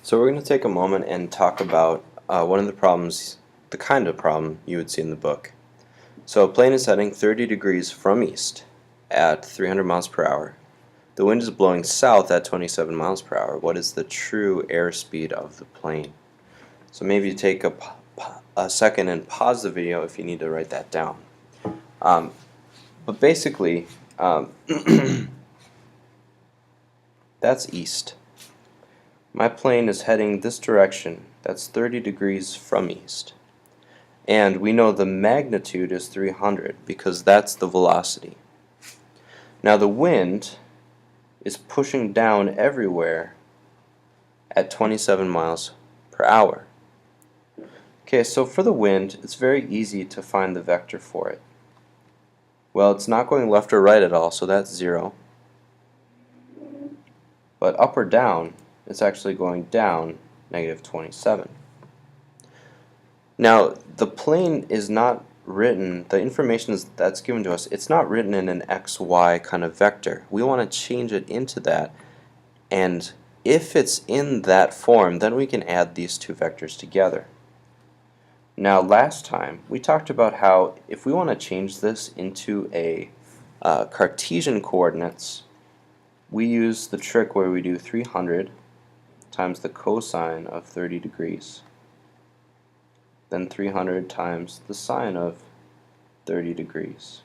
So we're going to take a moment and talk about one of the problems, the kind of problem you would see in the book. So a plane is heading 30 degrees from east at 300 miles per hour. The wind is blowing south at 27 miles per hour. What is the true airspeed of the plane? So maybe take a second and pause the video if you need to write that down. But basically, that's east. My plane is heading this direction, that's 30 degrees from east. And we know the magnitude is 300 because that's the velocity. Now the wind is pushing down everywhere at 27 miles per hour. Okay, so for the wind, it's very easy to find the vector for it. Well, it's not going left or right at all, so that's 0. But up or down, it's actually going down -27. Now, the plane is not written, the information that's given to us, it's not written in an XY kind of vector. We want to change it into that, and if it's in that form, then we can add these two vectors together. Now, last time, we talked about how if we want to change this into a Cartesian coordinates, we use the trick where we do 300 times the cosine of 30 degrees, then 300 times the sine of 30 degrees.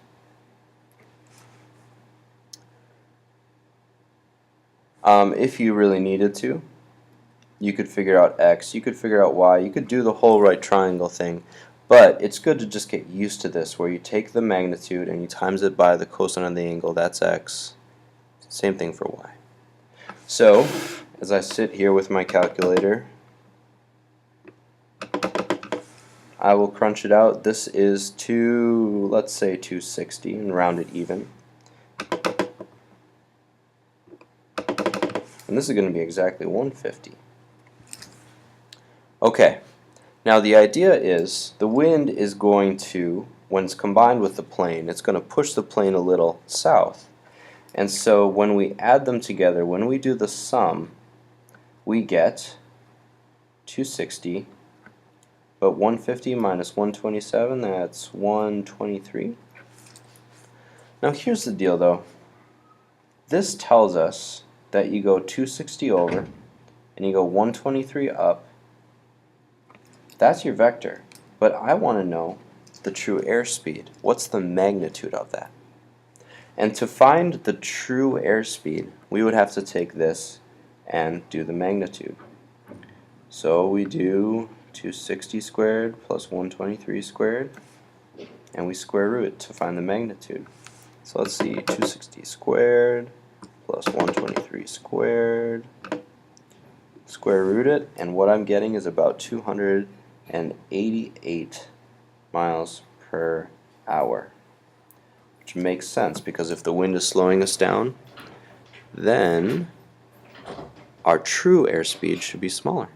If you really needed to, you could figure out x, you could figure out y, you could do the whole right triangle thing, but it's good to just get used to this, where you take the magnitude and you times it by the cosine of the angle, that's x. Same thing for y. So, as I sit here with my calculator, I will crunch it out. This is let's say 260 and round it even. And this is going to be exactly 150. Okay, now the idea is the wind is going to, when it's combined with the plane, it's going to push the plane a little south. And so when we add them together, when we do the sum, we get 260, but 150 minus 127, that's 123. Now here's the deal though. This tells us that you go 260 over and you go 123 up. That's your vector, but I want to know the true airspeed. What's the magnitude of that? And to find the true airspeed, we would have to take this and do the magnitude. So we do 260 squared plus 123 squared, and we square root it to find the magnitude. So let's see, 260 squared plus 123 squared, square root it, and what I'm getting is about 288 miles per hour. Which makes sense, because if the wind is slowing us down, then our true airspeed should be smaller.